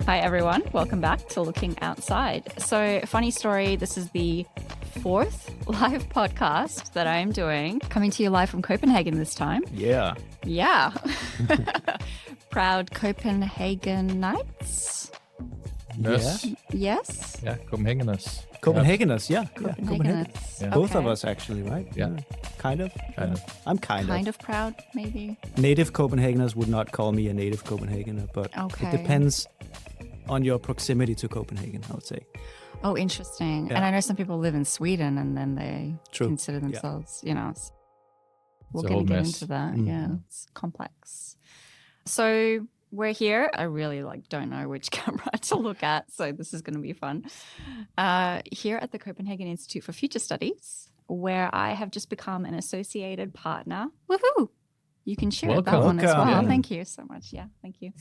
Hi, everyone. Welcome back to Looking Outside. So, funny story, this is the fourth live podcast that I am doing, coming to you live from Copenhagen this time. Yeah. Yeah. Proud Copenhagenites. Yes. Yes? Yeah, Copenhageners. Copenhageners, yeah. Copenhagenites. Yeah. Both of Okay. us, actually, right? Yeah. Kind of. Kind of. I'm kind Kind of proud, maybe. Native Copenhageners would not call me a native Copenhagener, but Okay. it depends on your proximity to Copenhagen, I would say. Oh, interesting. Yeah. And I know some people live in Sweden and then they True. consider Yeah. themselves, we're It's a going whole to get mess. into that. Mm. Yeah, it's complex. So we're here. I really don't know which camera to look at, so this is going to be fun. Here at the Copenhagen Institute for Future Studies, where I have just become an associated partner. Woohoo! You can share that Welcome. one as well. Welcome. Thank you so much. Yeah, thank you.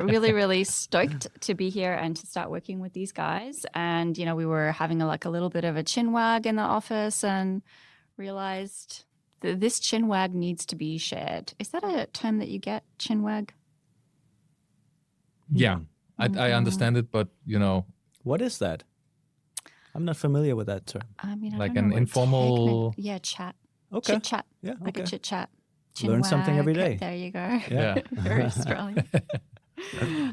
Really, really stoked to be here and to start working with these guys. And, we were having a little bit of a chinwag in the office and realized that this chinwag needs to be shared. Is that a term that you get, chinwag? Yeah, I understand it, but What is that? I'm not familiar with that term. I mean, I Like don't know an what informal- chat. Okay. Chit chat. Yeah, Like a okay. chit chat. Learn something every day. There you go. Yeah. Very Australian.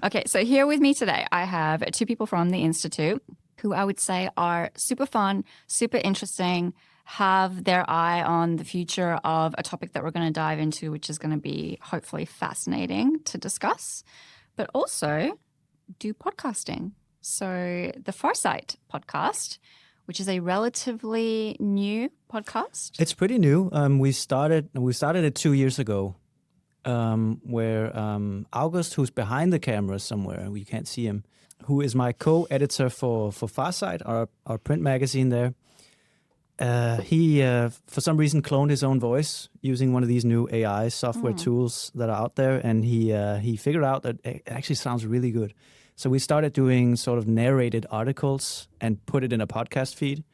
Okay, so here with me today, I have two people from the Institute who I would say are super fun, super interesting, have their eye on the future of a topic that we're going to dive into, which is going to be hopefully fascinating to discuss, but also do podcasting. So the FARSIGHT podcast, which is a relatively new podcast. It's pretty new. We started it 2 years ago, where August, who's behind the camera somewhere, we can't see him, who is my co-editor for FARSIGHT, our print magazine there. He, for some reason, cloned his own voice using one of these new AI software tools that are out there, and he figured out that it actually sounds really good. So we started doing sort of narrated articles and put it in a podcast feed.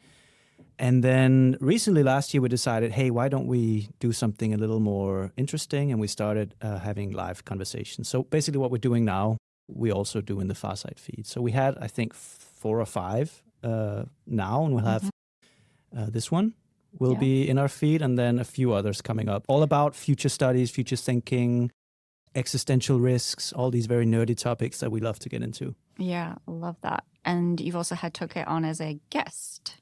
And then recently, last year, we decided, hey, why don't we do something a little more interesting? And we started having live conversations. So basically what we're doing now, we also do in the FARSIGHT feed. So we had, I think, 4 or 5 now, and we'll have this one will be in our feed, and then a few others coming up. All about future studies, future thinking, existential risks, all these very nerdy topics that we love to get into. Yeah, love that. And you've also had Toke on as a guest.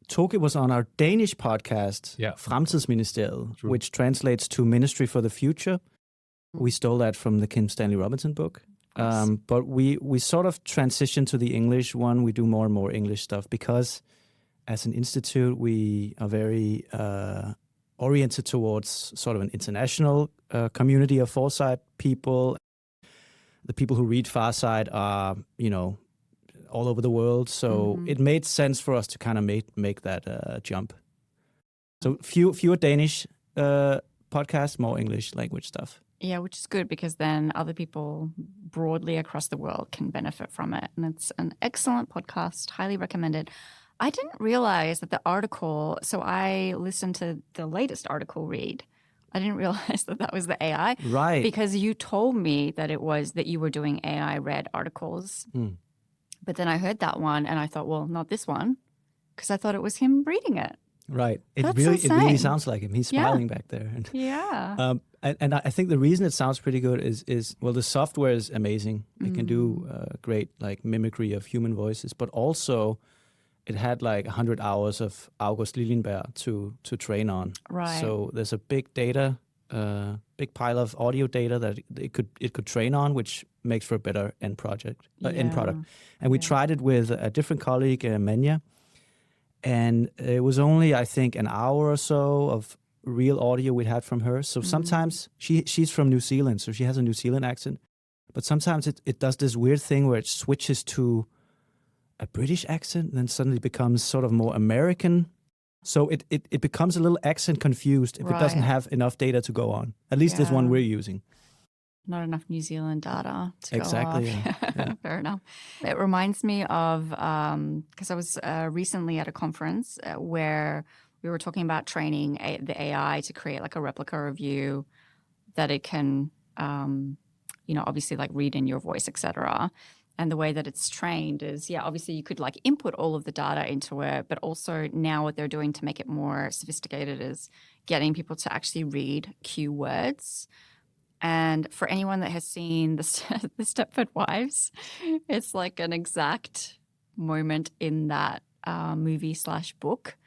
Toke was on our Danish podcast, Yeah. Fremtidsministeriet, True. which translates to Ministry for the Future. We stole that from the Kim Stanley Robinson book. But we sort of transitioned to the English one. We do more and more English stuff because as an institute, we are very oriented towards sort of an international community of foresight people. The people who read FARSIGHT are, all over the world. So it made sense for us to kind of make that jump. So fewer Danish podcasts, more English language stuff. Yeah, which is good because then other people broadly across the world can benefit from it. And it's an excellent podcast, highly recommended. I didn't realize that the article, so I listened to the latest article read. I didn't realize that was the AI. Right. Because you told me that it was that you were doing AI read articles. But then I heard that one and I thought, well, not this one, because I thought it was him reading it. Right. It That's really insane. sounds like him. He's smiling back there. And, Yeah. and I think the reason it sounds pretty good is well, the software is amazing. It can do great like mimicry of human voices, but also it had like 100 hours of August Liljenberg to train on. Right. So there's a big big pile of audio data that it could train on, which makes for a better end product. And we tried it with a different colleague, Menya, and it was only, I think, an hour or so of real audio we'd had from her. So sometimes she's from New Zealand, so she has a New Zealand accent. But sometimes it does this weird thing where it switches to a British accent and then suddenly becomes sort of more American. So it becomes a little accent confused if it doesn't have enough data to go on. At least this one we're using. Not enough New Zealand data to Exactly, go off. yeah. Fair enough. It reminds me of, because I was recently at a conference where we were talking about training the AI to create like a replica of you that it can obviously like read in your voice, etc. And the way that it's trained is, obviously you could like input all of the data into it, but also now what they're doing to make it more sophisticated is getting people to actually read keywords. And for anyone that has seen the Stepford Wives, it's like an exact moment in that movie/book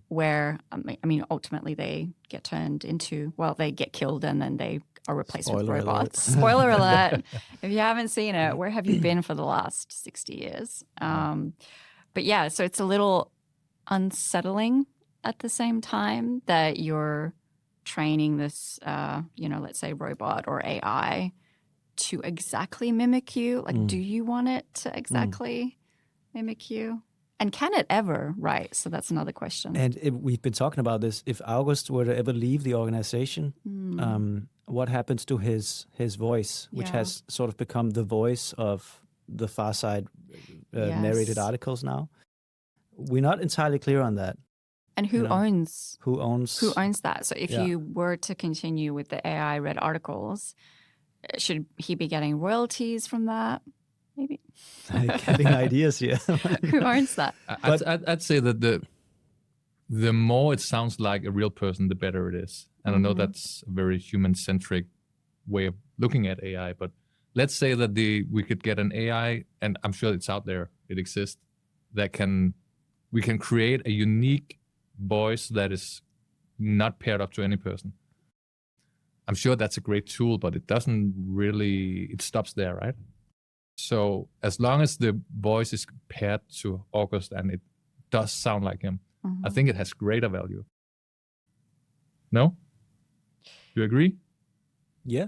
where, ultimately they get turned into, they get killed and then they are replaced with robots. Spoiler alert. If you haven't seen it, where have you been for the last 60 years? But yeah, so it's a little unsettling at the same time that you're training this, let's say robot or AI to exactly mimic you. Like, do you want it to exactly mimic you? And can it ever, right? So that's another question. And we've been talking about this. If August were to ever leave the organization, what happens to his voice, which has sort of become the voice of the FARSIGHT narrated articles now? We're not entirely clear on that. And who owns that? So if you were to continue with the AI read articles, should he be getting royalties from that? Maybe. Getting ideas here. Who owns that? I'd say that the more it sounds like a real person, the better it is. And I know that's a very human-centric way of looking at AI, but let's say that we could get an AI, and I'm sure it's out there, it exists, we can create a unique voice that is not paired up to any person. I'm sure that's a great tool, but it doesn't really, it stops there, right? So as long as the voice is paired to August and it does sound like him, I think it has greater value. No? You agree? Yeah.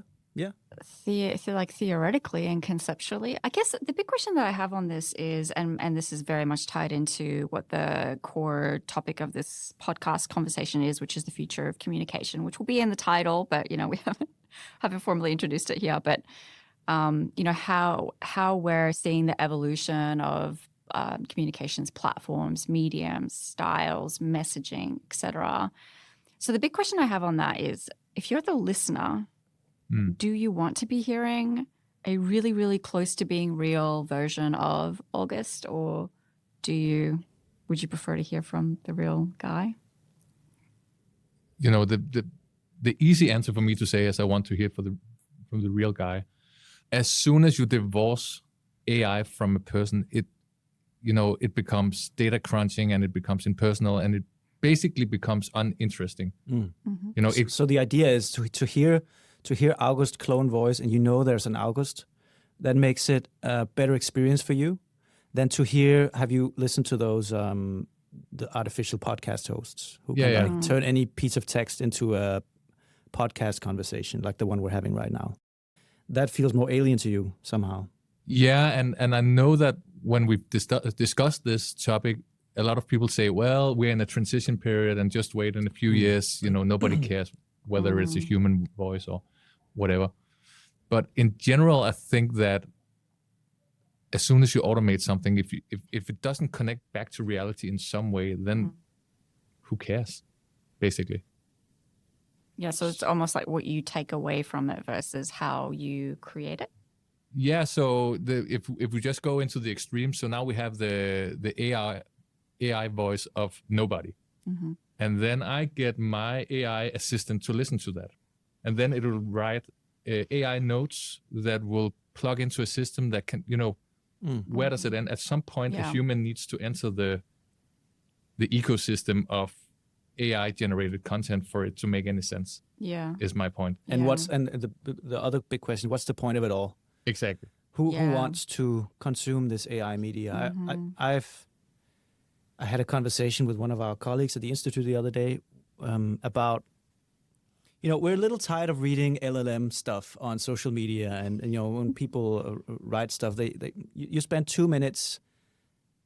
Theoretically and conceptually, I guess the big question that I have on this is, and this is very much tied into what the core topic of this podcast conversation is, which is the future of communication, which will be in the title, but we haven't formally introduced it here. But how we're seeing the evolution of communications platforms, mediums, styles, messaging, etc. So the big question I have on that is, if you're the listener, do you want to be hearing a really, really close to being real version of August, or would you prefer to hear from the real guy? The easy answer for me to say is I want to hear from the real guy. As soon as you divorce AI from a person, it becomes data crunching and it becomes impersonal and it basically becomes uninteresting. So the idea is to hear August clone voice, and there's an August, that makes it a better experience for you than to hear. Have you listened to those the artificial podcast hosts who can turn any piece of text into a podcast conversation like the one we're having right now? That feels more alien to you somehow. Yeah, and I know that when we've discussed this topic, a lot of people say, well, we're in a transition period and just wait in a few years, nobody cares whether it's a human voice or whatever. But in general, I think that as soon as you automate something, if it doesn't connect back to reality in some way, then who cares, basically? Yeah, so it's almost like what you take away from it versus how you create it. Yeah, so if we just go into the extreme, so now we have the AI voice of nobody. And then I get my AI assistant to listen to that. And then it will write AI notes that will plug into a system that can, where does it end? At some point, a human needs to enter the ecosystem of AI-generated content for it to make any sense. Yeah, is my point. And the other big question? What's the point of it all? Exactly. Who wants to consume this AI media? I had a conversation with one of our colleagues at the Institute the other day about, we're a little tired of reading LLM stuff on social media, and when people write stuff, you spend 2 minutes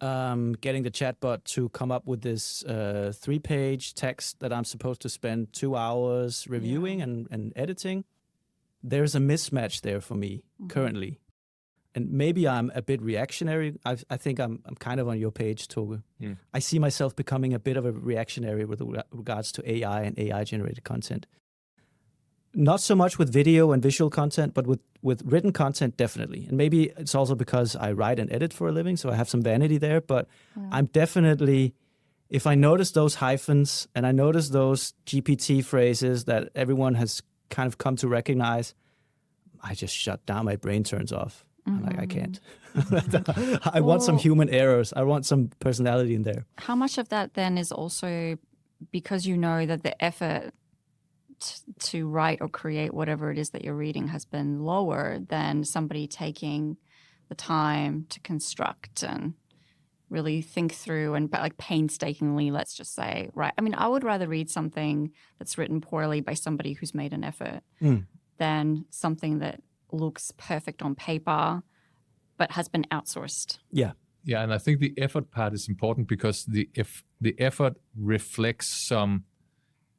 getting the chatbot to come up with this 3-page text that I'm supposed to spend 2 hours reviewing and editing. There's a mismatch there for me currently. And maybe I'm a bit reactionary. I think I'm kind of on your page, Toke. I see myself becoming a bit of a reactionary with regards to AI and AI-generated content. Not so much with video and visual content, but with written content, definitely. And maybe it's also because I write and edit for a living, so I have some vanity there. But I'm definitely, if I notice those hyphens and I notice those GPT phrases that everyone has kind of come to recognize, I just shut down. My brain turns off. I'm like, I can't. I want some human errors. I want some personality in there. How much of that then is also because you know that the effort to write or create whatever it is that you're reading has been lower than somebody taking the time to construct and really think through and like painstakingly, let's just say, right? I mean, I would rather read something that's written poorly by somebody who's made an effort than something that looks perfect on paper but has been outsourced. Yeah. Yeah, and I think the effort part is important because if the effort reflects some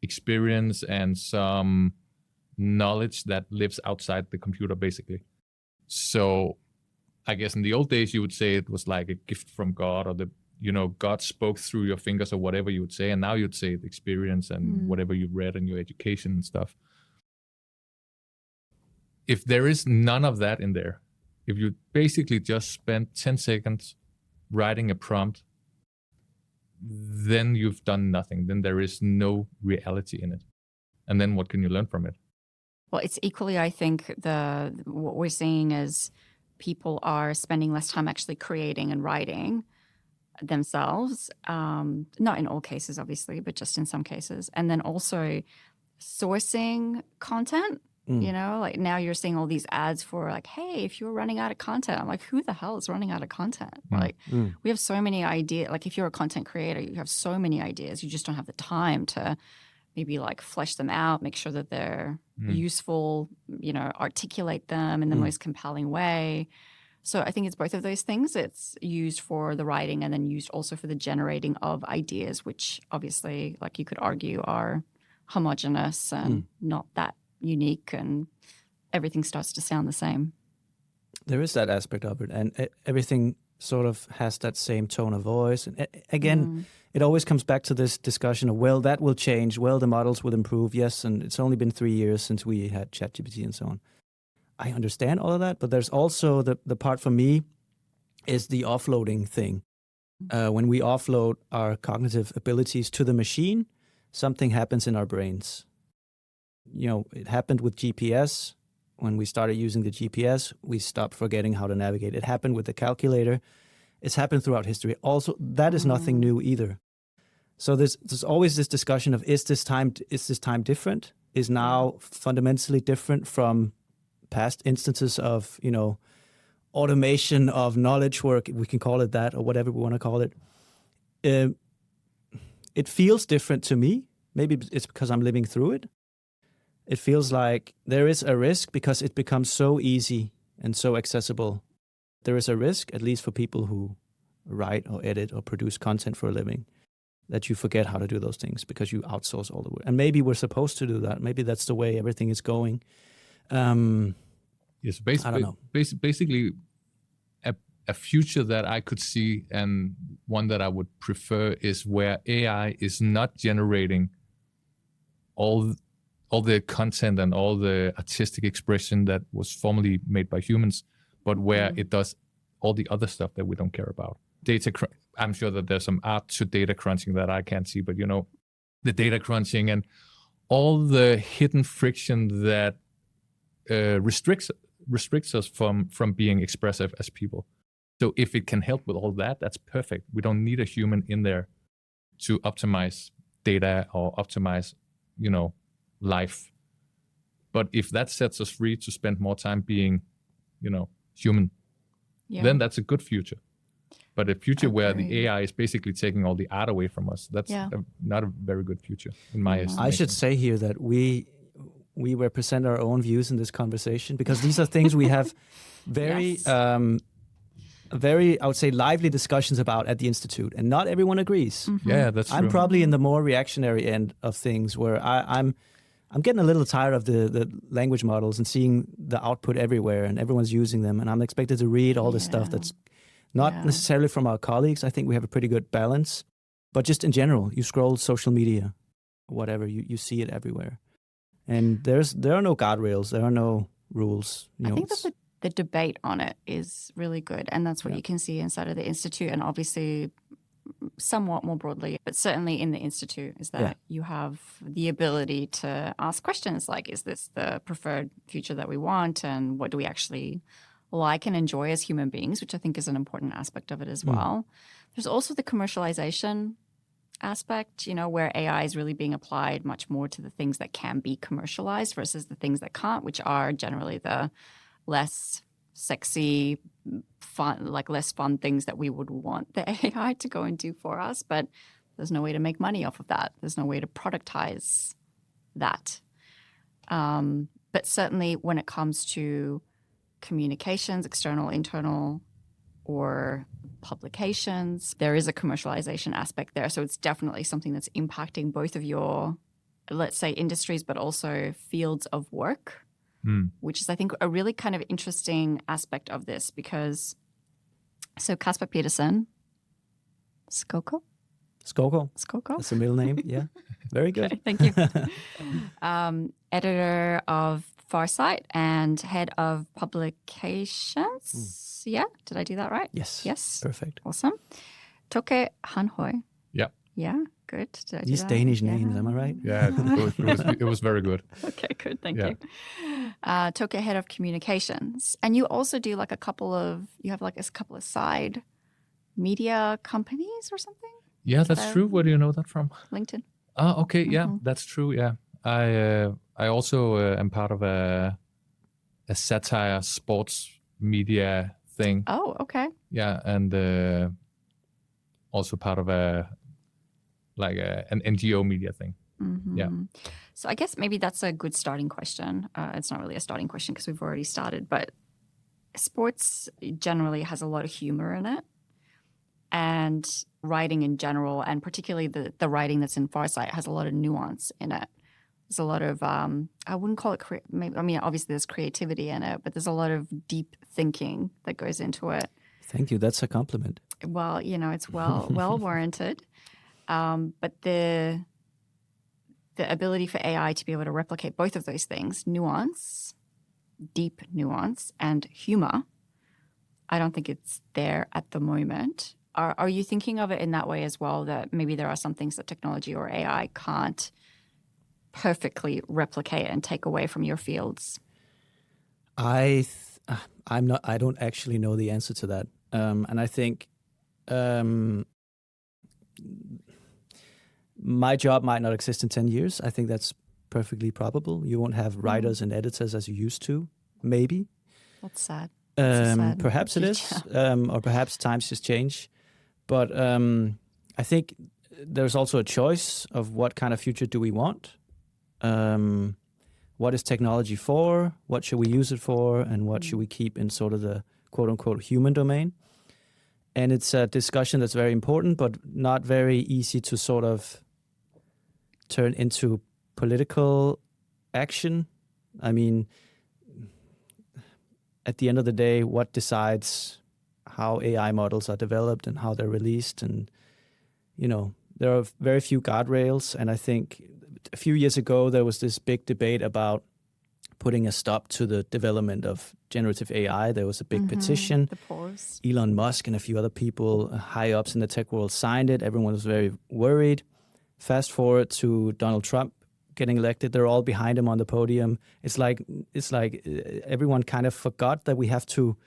experience and some knowledge that lives outside the computer, basically. So I guess in the old days, you would say it was like a gift from God, or God spoke through your fingers, or whatever you would say. And now you'd say the experience and whatever you read in your education and stuff. If there is none of that in there, if you basically just spend 10 seconds writing a prompt, then you've done nothing. Then there is no reality in it. And then what can you learn from it? Well, it's equally, I think, what we're seeing is people are spending less time actually creating and writing themselves. Not in all cases, obviously, but just in some cases. And then also sourcing content. Like now you're seeing all these ads for like, hey, if you're running out of content, I'm like, who the hell is running out of content? Like we have so many ideas. Like if you're a content creator, you have so many ideas. You just don't have the time to maybe like flesh them out, make sure that they're useful, articulate them in the most compelling way. So I think it's both of those things. It's used for the writing and then used also for the generating of ideas, which obviously, like you could argue, are homogenous and not that unique, and everything starts to sound the same. There is that aspect of it, and everything sort of has that same tone of voice. And again, it always comes back to this discussion of, well, that will change, well, the models will improve, yes, and it's only been 3 years since we had ChatGPT and so on. I understand all of that, but there's also the part for me is the offloading thing. When we offload our cognitive abilities to the machine, something happens in our brains. It happened with GPS. When we started using the GPS, we stopped forgetting how to navigate. It happened with the calculator. It's happened throughout history. Also, that is nothing new either. So there's always this discussion of, is this time different? Is now fundamentally different from past instances of, automation of knowledge work, we can call it that, or whatever we want to call it. It feels different to me. Maybe it's because I'm living through it. It feels like there is a risk because it becomes so easy and so accessible. There is a risk, at least for people who write or edit or produce content for a living, that you forget how to do those things because you outsource all the work. And maybe we're supposed to do that. Maybe that's the way everything is going. Yes, I don't know. Basically, a future that I could see, and one that I would prefer, is where AI is not generating all the content and all the artistic expression that was formerly made by humans, but where it does all the other stuff that we don't care about. I'm sure that there's some art to data crunching that I can't see, but the data crunching and all the hidden friction that restricts us from being expressive as people. So if it can help with all that, that's perfect. We don't need a human in there to optimize data or optimize, life. But if that sets us free to spend more time being, human, then that's a good future. But a future where the AI is basically taking all the art away from us, that's not a very good future in my estimation. I should say here that we represent our own views in this conversation, because these are things we have very, I would say, lively discussions about at the Institute, and not everyone agrees. Yeah, that's true. I'm probably in the more reactionary end of things, where I'm getting a little tired of the language models and seeing the output everywhere, and everyone's using them, and I'm expected to read all this stuff that's not necessarily from our colleagues. I think we have a pretty good balance, but just in general, you scroll social media, whatever, you see it everywhere. And there are no guardrails. There are no rules. I think that the debate on it is really good. And that's what you can see inside of the Institute, and obviously somewhat more broadly, but certainly in the Institute, is that you have the ability to ask questions like, is this the preferred future that we want? And what do we actually like and enjoy as human beings, which I think is an important aspect of it as well. There's also the commercialization aspect, where AI is really being applied much more to the things that can be commercialized versus the things that can't, which are generally the less sexy, fun, less fun things that we would want the AI to go and do for us. But there's no way to make money off of that. There's no way to productize that. But certainly when it comes to communications, external, internal, or publications, there is a commercialization aspect there. So it's definitely something that's impacting both of your, let's say, industries, but also fields of work, which is, I think, a really kind of interesting aspect of this because, so Casper Petersen, Skovgaard? That's a middle name, yeah. Very good. Okay, thank you. Editor of FARSIGHT and head of publications. Yeah, did I do that right? Yes. Perfect. Awesome. Toke Hanghøj. Yeah. Yeah, good. Did I do These that? Danish names, am I right? Yeah, it was very good. Okay, good. Thank you. Toke, head of communications. And you also do a couple of side media companies or something? Yeah, that's true. Where do you know that from? LinkedIn. Oh, okay. Yeah, that's true. Yeah. I also am part of a satire sports media thing. Oh, okay. Yeah, and also part of an NGO media thing. Mm-hmm. Yeah. So I guess maybe that's a good starting question. It's not really a starting question because we've already started, but sports generally has a lot of humor in it. And writing in general, and particularly the writing that's in FARSIGHT, has a lot of nuance in it. There's a lot of, I wouldn't call it, obviously there's creativity in it, but there's a lot of deep thinking that goes into it. Thank you. That's a compliment. Well, it's well warranted. But the ability for AI to be able to replicate both of those things, nuance, deep nuance, and humor, I don't think it's there at the moment. Are you thinking of it in that way as well, that maybe there are some things that technology or AI can't perfectly replicate and take away from your fields? I don't actually know the answer to that. And I think my job might not exist in 10 years. I think that's perfectly probable. You won't have writers and editors as you used to, maybe. That's sad. Perhaps it is, or perhaps times just change. But I think there's also a choice of what kind of future do we want. What is technology for? What should we use it for? And what should we keep in sort of the quote-unquote human domain? And it's a discussion that's very important, but not very easy to sort of turn into political action. I mean, at the end of the day, what decides how AI models are developed and how they're released? And, there are very few guardrails. And I think a few years ago, there was this big debate about putting a stop to the development of generative AI. There was a big petition. The pause. Elon Musk and a few other people, high-ups in the tech world, signed it. Everyone was very worried. Fast forward to Donald Trump getting elected. They're all behind him on the podium. It's like everyone kind of forgot that we have to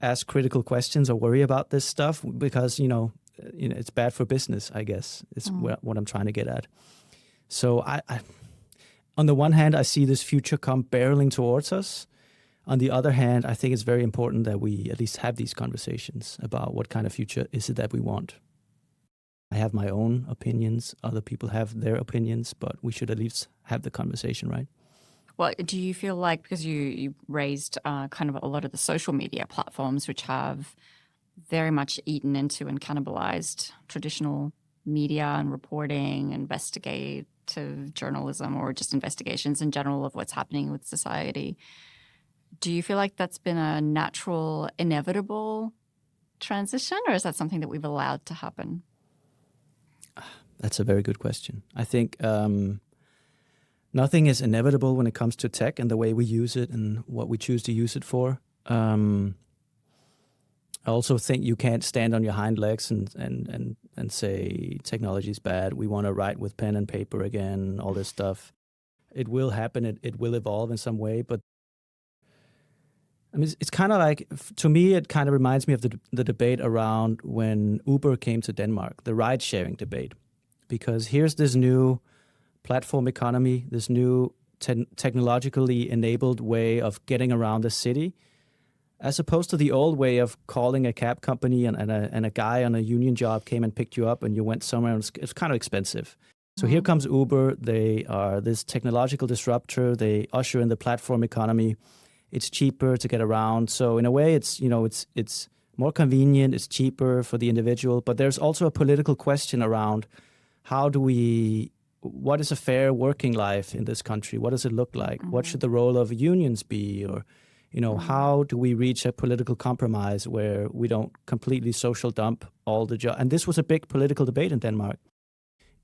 ask critical questions or worry about this stuff because, it's bad for business, I guess, is what I'm trying to get at. So I on the one hand, I see this future come barreling towards us. On the other hand, I think it's very important that we at least have these conversations about what kind of future is it that we want. I have my own opinions. Other people have their opinions, but we should at least have the conversation, right? Well, do you feel like, because you raised kind of a lot of the social media platforms, which have very much eaten into and cannibalized traditional media and reporting, investigative journalism, or just investigations in general of what's happening with society, do you feel like that's been a natural, inevitable transition, or is that something that we've allowed to happen? That's a very good question. I think nothing is inevitable when it comes to tech and the way we use it and what we choose to use it for. I also think you can't stand on your hind legs and say technology is bad. We want to write with pen and paper again, all this stuff. It will happen. It will evolve in some way. But I mean, it's kind of like, to me, it kind of reminds me of the debate around when Uber came to Denmark, the ride-sharing debate. Because here's this new platform economy, this new technologically enabled way of getting around the city, as opposed to the old way of calling a cab company and a guy on a union job came and picked you up and you went somewhere. And it's kind of expensive. So here comes Uber. They are this technological disruptor. They usher in the platform economy. It's cheaper to get around. So in a way, it's more convenient. It's cheaper for the individual. But there's also a political question around what is a fair working life in this country? What does it look like? What should the role of unions be? Or how do we reach a political compromise where we don't completely social dump all the jobs? And this was a big political debate in Denmark.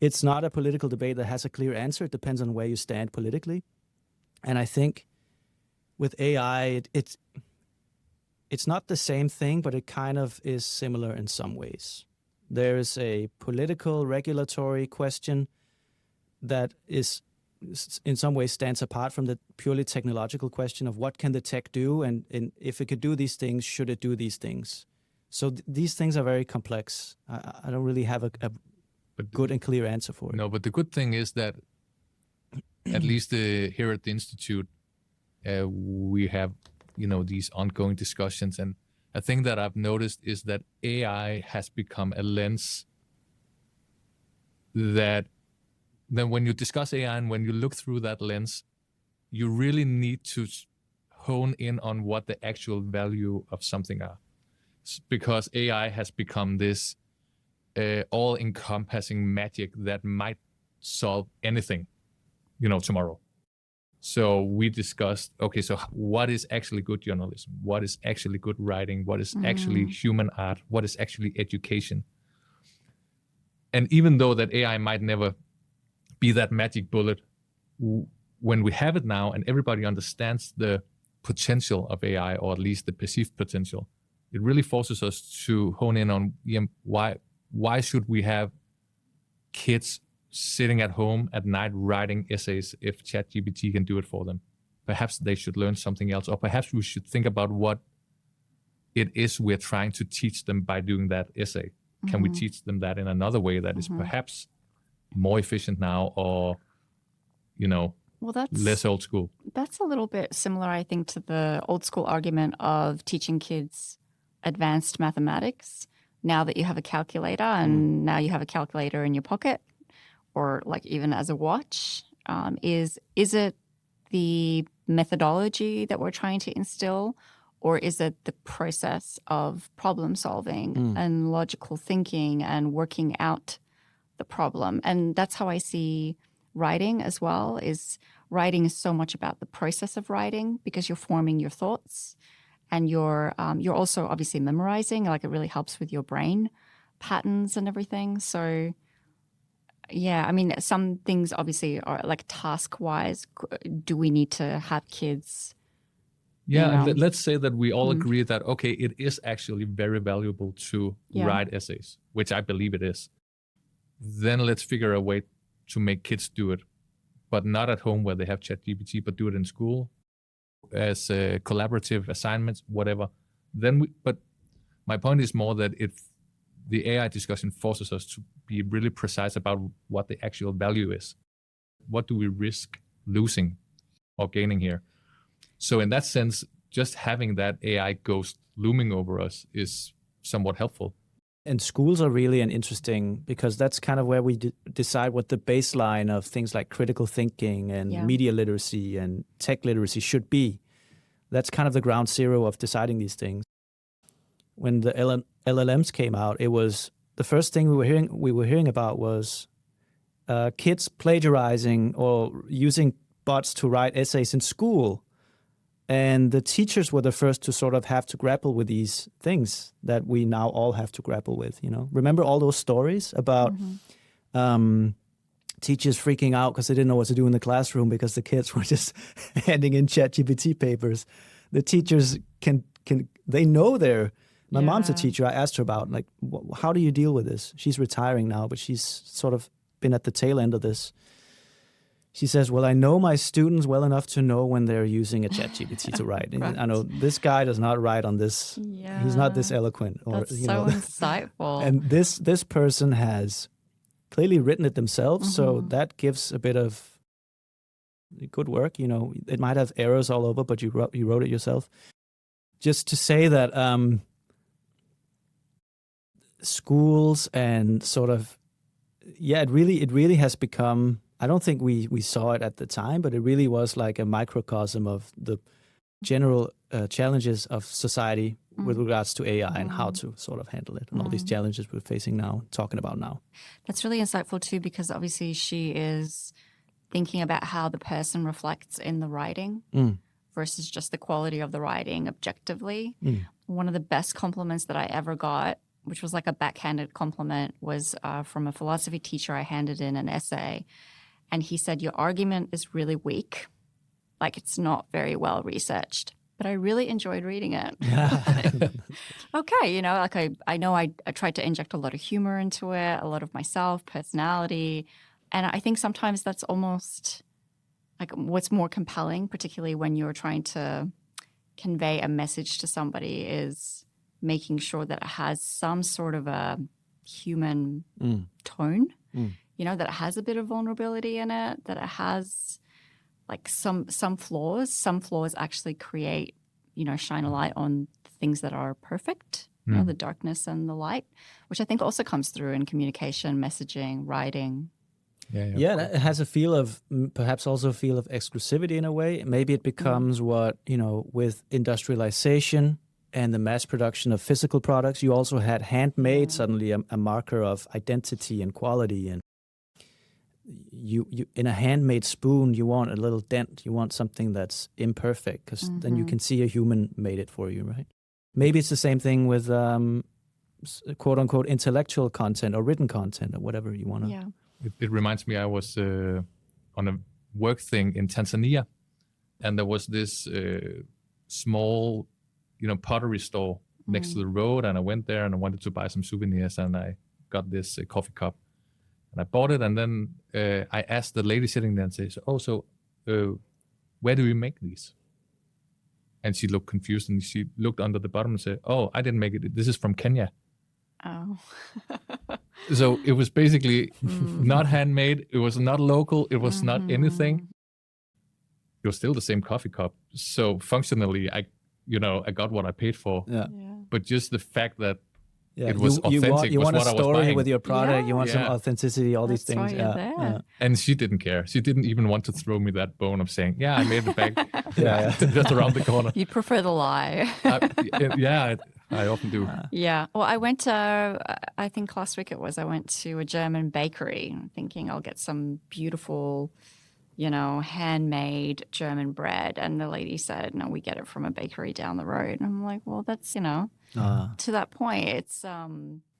It's not a political debate that has a clear answer. It depends on where you stand politically. And I think with AI, it's not the same thing, but it kind of is similar in some ways. There is a political regulatory question that is in some ways stands apart from the purely technological question of what can the tech do, and if it could do these things, should it do these things? So these things are very complex. I don't really have a good and clear answer for it. No, but the good thing is that at least here at the Institute, we have these ongoing discussions, and a thing that I've noticed is that AI has become a lens that then when you discuss AI and when you look through that lens, you really need to hone in on what the actual value of something are. Because AI has become this all-encompassing magic that might solve anything, tomorrow. So we discussed, okay, so what is actually good journalism? What is actually good writing? What is actually human art? What is actually education? And even though that AI might never be that magic bullet, when we have it now and everybody understands the potential of AI, or at least the perceived potential, it really forces us to hone in on why should we have kids sitting at home at night writing essays if ChatGPT can do it for them? Perhaps they should learn something else, or perhaps we should think about what it is we're trying to teach them by doing that essay. Can we teach them that in another way that is perhaps more efficient now, or less old school? That's a little bit similar, I think, to the old school argument of teaching kids advanced mathematics now that you have a calculator, and now you have a calculator in your pocket, or like even as a watch. Is it the methodology that we're trying to instill, or is it the process of problem solving and logical thinking and working out the problem? And that's how I see writing as well. Writing is so much about the process of writing, because you're forming your thoughts, and you're also obviously memorizing. Like, it really helps with your brain patterns and everything. So yeah, I mean, some things obviously are like task-wise. Do we need to have kids? Yeah, and let's say that we all agree that, okay, it is actually very valuable to write essays, which I believe it is. Then let's figure a way to make kids do it, but not at home where they have ChatGPT, but do it in school as collaborative assignments, whatever. But my point is more that if the AI discussion forces us to be really precise about what the actual value is. What do we risk losing or gaining here? So in that sense, just having that AI ghost looming over us is somewhat helpful. And schools are really an interesting, because that's kind of where we decide what the baseline of things like critical thinking and media literacy and tech literacy should be. That's kind of the ground zero of deciding these things. When the LLMs came out, it was the first thing we were hearing about was kids plagiarizing or using bots to write essays in school. And the teachers were the first to sort of have to grapple with these things that we now all have to grapple with. Remember all those stories about teachers freaking out because they didn't know what to do in the classroom because the kids were just handing in ChatGPT papers. The teachers they know my mom's a teacher. I asked her about, like, how do you deal with this? She's retiring now, but she's sort of been at the tail end of this. She says, well, I know my students well enough to know when they're using a ChatGPT to write. Right. I know this guy does not write on this. Yeah. He's not this eloquent. Or, That's so insightful. And this person has clearly written it themselves, so that gives a bit of good work. You know, it might have errors all over, but you wrote it yourself. Just to say that schools and sort of, it really has become, I don't think we saw it at the time, but it really was like a microcosm of the general challenges of society with regards to AI and how to sort of handle it and all these challenges we're facing now, talking about now. That's really insightful too, because obviously she is thinking about how the person reflects in the writing versus just the quality of the writing objectively. One of the best compliments that I ever got, which was like a backhanded compliment, was from a philosophy teacher. I handed in an essay and he said, your argument is really weak. Like, it's not very well researched, but I really enjoyed reading it. Okay, you know, like I know I tried to inject a lot of humor into it, a lot of myself, personality. And I think sometimes that's almost like what's more compelling, particularly when you're trying to convey a message to somebody, is making sure that it has some sort of a human tone, you know, that it has a bit of vulnerability in it, that it has like some flaws. Some flaws actually create, you know, shine a light on things that are perfect, you know, the darkness and the light, which I think also comes through in communication, messaging, writing. Yeah, it has a feel of, perhaps also a feel of exclusivity in a way. Maybe it becomes what, you know, with industrialization and the mass production of physical products, you also had handmade suddenly a marker of identity and quality. And you in a handmade spoon, you want a little dent. You want something that's imperfect, because then you can see a human made it for you, right? Maybe it's the same thing with quote unquote intellectual content or written content or whatever you want to. Yeah. It reminds me, I was on a work thing in Tanzania, and there was this small, you know, pottery store next to the road, and I went there and I wanted to buy some souvenirs, and I got this coffee cup, and I bought it, and then I asked the lady sitting there and says, "Oh, so where do you make these?" And she looked confused, and she looked under the bottom and said, "Oh, I didn't make it. This is from Kenya." Oh. So it was basically not handmade. It was not local. It was not anything. It was still the same coffee cup. So functionally, I got what I paid for. Yeah. But just the fact that it You was authentic you was want what a I was story buying. with your product. Yeah. You want some authenticity, all these That's why things. you're there. And she didn't care. She didn't even want to throw me that bone of saying, "Yeah, I made it back Yeah. just around the corner." You prefer the lie. I often do. Yeah. Well, I went to, I think last week I went to a German bakery thinking I'll get some beautiful, you know, handmade German bread. And the lady said, no, we get it from a bakery down the road. And I'm like, well, that's, you know, to that point, it's,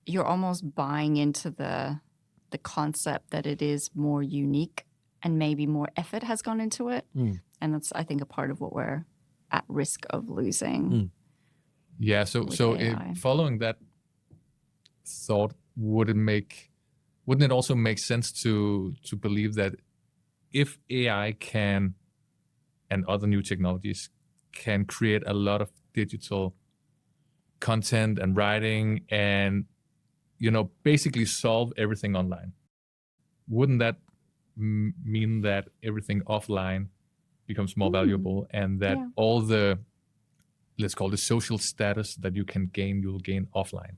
you're almost buying into the concept that it is more unique and maybe more effort has gone into it. And that's, I think, a part of what we're at risk of losing. Yeah, so following that thought, wouldn't it also make sense to believe that if AI can, and other new technologies can create a lot of digital content and writing and, you know, basically solve everything online, wouldn't that mean that everything offline becomes more valuable, and that all the, let's call it social status that you can gain, you'll gain offline?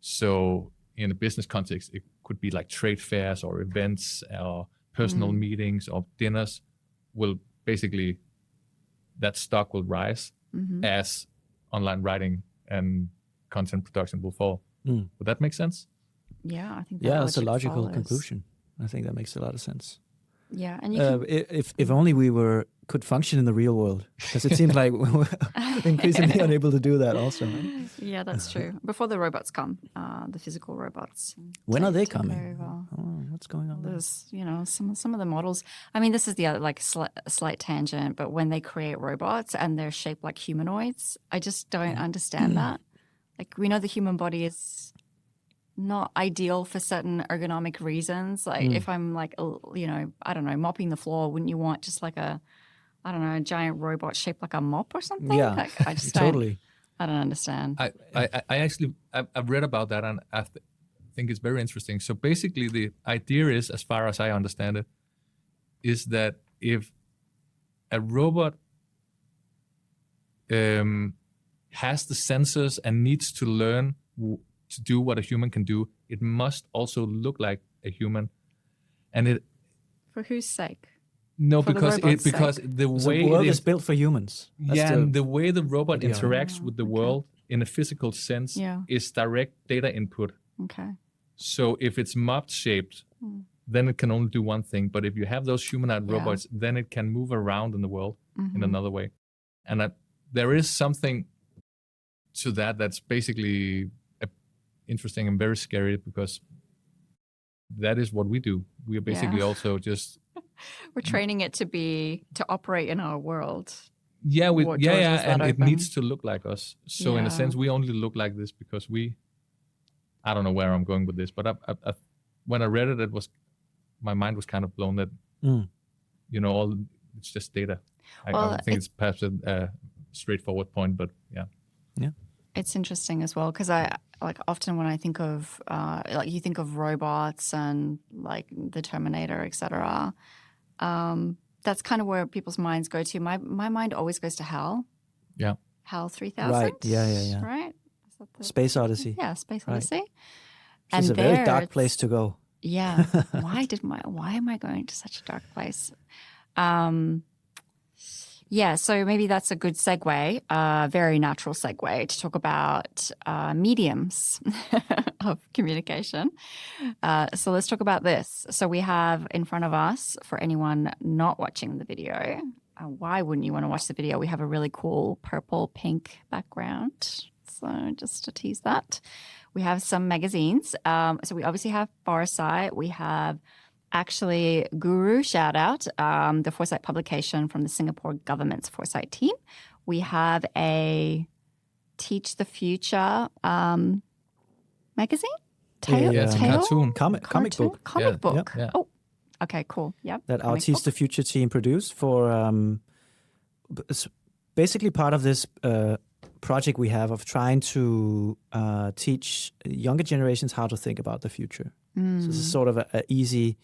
So in a business context, it could be like trade fairs or events or personal meetings or dinners will basically, that stock will rise as online writing and content production will fall. Would that make sense? Yeah, I think that's a logical conclusion. I think that makes a lot of sense. Yeah, and you can, if only we could function in the real world, because it seems like we're increasingly unable to do that also. Right? Yeah, that's true. Before the robots come, the physical robots. When are they take coming? over. Oh, what's going on there? There's, some of the models. I mean, this is the other like slight tangent, but when they create robots and they're shaped like humanoids, I just don't understand that. Like, we know the human body is not ideal for certain ergonomic reasons. Like, if I'm like, I don't know, mopping the floor, wouldn't you want just like a giant robot shaped like a mop or something? Yeah, like, I just totally. I don't understand. I've read about that, and I think it's very interesting. So basically, the idea is, as far as I understand it, is that if a robot has the sensors and needs to learn to do what a human can do, it must also look like a human. And it, For whose sake? no, For the because robot's the way The world it is built for humans. That's and the way the robot idea. interacts with the world in a physical sense Yeah. is direct data input. Okay. So if it's mob shaped, then it can only do one thing. But if you have those humanoid robots, then it can move around in the world in another way. And there is something to that that's basically interesting and very scary, because that is what we do. We are basically also just We're training it to operate in our world. and it open. needs to look like us. So in a sense, we only look like this because I don't know where I'm going with this, but I when I read it, my mind was kind of blown that it's just data. I don't think it's perhaps a straightforward point, but yeah. It's interesting as well, because I like often when I think of like you think of robots and like the Terminator, etc. That's kind of where people's minds go to. My mind always goes to HAL. Yeah. HAL 3000. Right. Yeah. Right. Is that Space Odyssey. Yeah, Space Right. Odyssey. It's a very dark place to go. Yeah. Why am I going to such a dark place? Yeah, so maybe that's a good segue, very natural segue to talk about mediums of communication. So let's talk about this. So we have in front of us, for anyone not watching the video, why wouldn't you want to watch the video? We have a really cool purple-pink background. So just to tease that. We have some magazines. So we obviously have FARSIGHT. We have actually Guru, shout out, the Foresight publication from the Singapore government's Foresight team. We have a Teach the Future magazine. It's a cartoon. Comic book. Comic book. Yeah. Oh, okay, cool. Yep. That our Teach the Future team produced for basically part of this project we have of trying to teach younger generations how to think about the future. So this is sort of an easy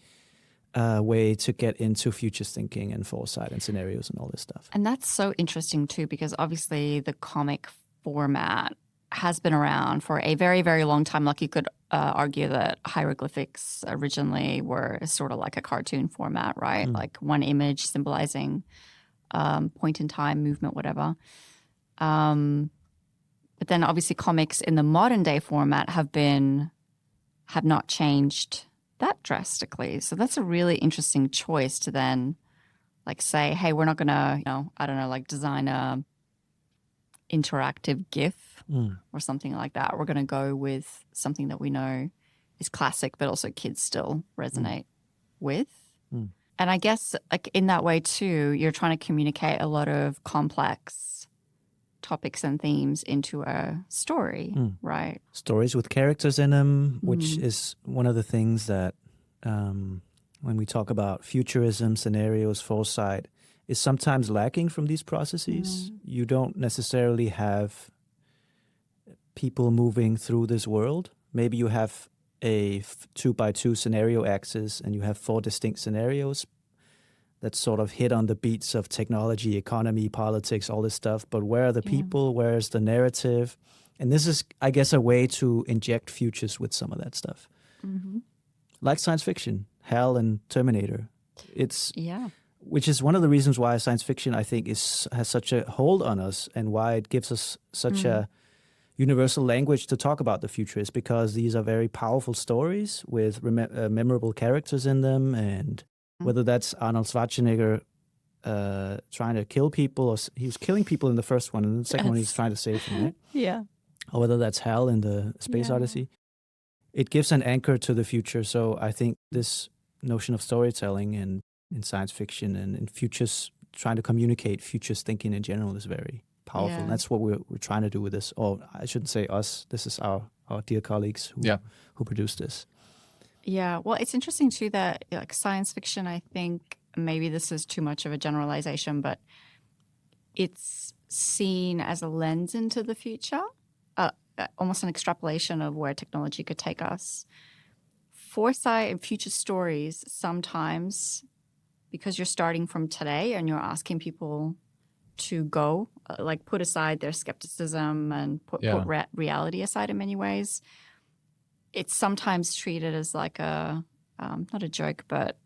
way to get into futures thinking and foresight and scenarios and all this stuff. And that's so interesting too, because obviously the comic format has been around for a very, very long time. Like you could argue that hieroglyphics originally were sort of like a cartoon format, right? Like one image symbolizing point in time, movement, whatever. But then obviously comics in the modern day format have not changed that drastically. So that's a really interesting choice to then like say, hey, we're not going to, I don't know, like design a interactive GIF or something like that. We're going to go with something that we know is classic, but also kids still resonate with. And I guess like in that way too, you're trying to communicate a lot of complex topics and themes into a story, right? Stories with characters in them, which is one of the things that when we talk about futurism, scenarios, foresight, is sometimes lacking from these processes. You don't necessarily have people moving through this world. Maybe you have a 2x2 scenario axis and you have 4 distinct scenarios that sort of hit on the beats of technology, economy, politics, all this stuff. But where are the people? Where's the narrative? And this is, I guess, a way to inject futures with some of that stuff. Like science fiction, HAL and Terminator. Which is one of the reasons why science fiction, I think, has such a hold on us and why it gives us such a universal language to talk about the future, is because these are very powerful stories with memorable characters in them, and whether that's Arnold Schwarzenegger trying to kill people, or he was killing people in the first one, and the second one he was trying to save them, right? Yeah. Or whether that's Hal in the Space Odyssey. It gives an anchor to the future. So I think this notion of storytelling and in science fiction and in futures, trying to communicate futures thinking in general is very powerful. And that's what we're trying to do with this. Or I shouldn't say us. This is our dear colleagues who produced this. Yeah. Well, it's interesting too that like science fiction, I think maybe this is too much of a generalization, but it's seen as a lens into the future, almost an extrapolation of where technology could take us. Foresight and future stories sometimes, because you're starting from today and you're asking people to go, like put aside their skepticism and put reality aside in many ways, it's sometimes treated as like a, not a joke, but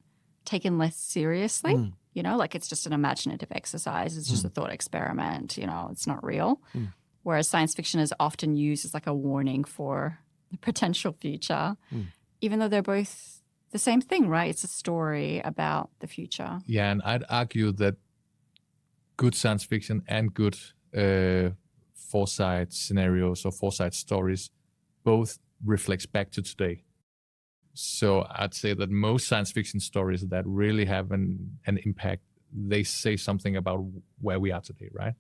taken less seriously. You know, like it's just an imaginative exercise. It's just a thought experiment. You know, it's not real. Whereas science fiction is often used as like a warning for the potential future, even though they're both the same thing, right? It's a story about the future. Yeah, and I'd argue that good science fiction and good foresight scenarios or foresight stories both reflects back to today. So I'd say that most science fiction stories that really have an impact, they say something about where we are today, right?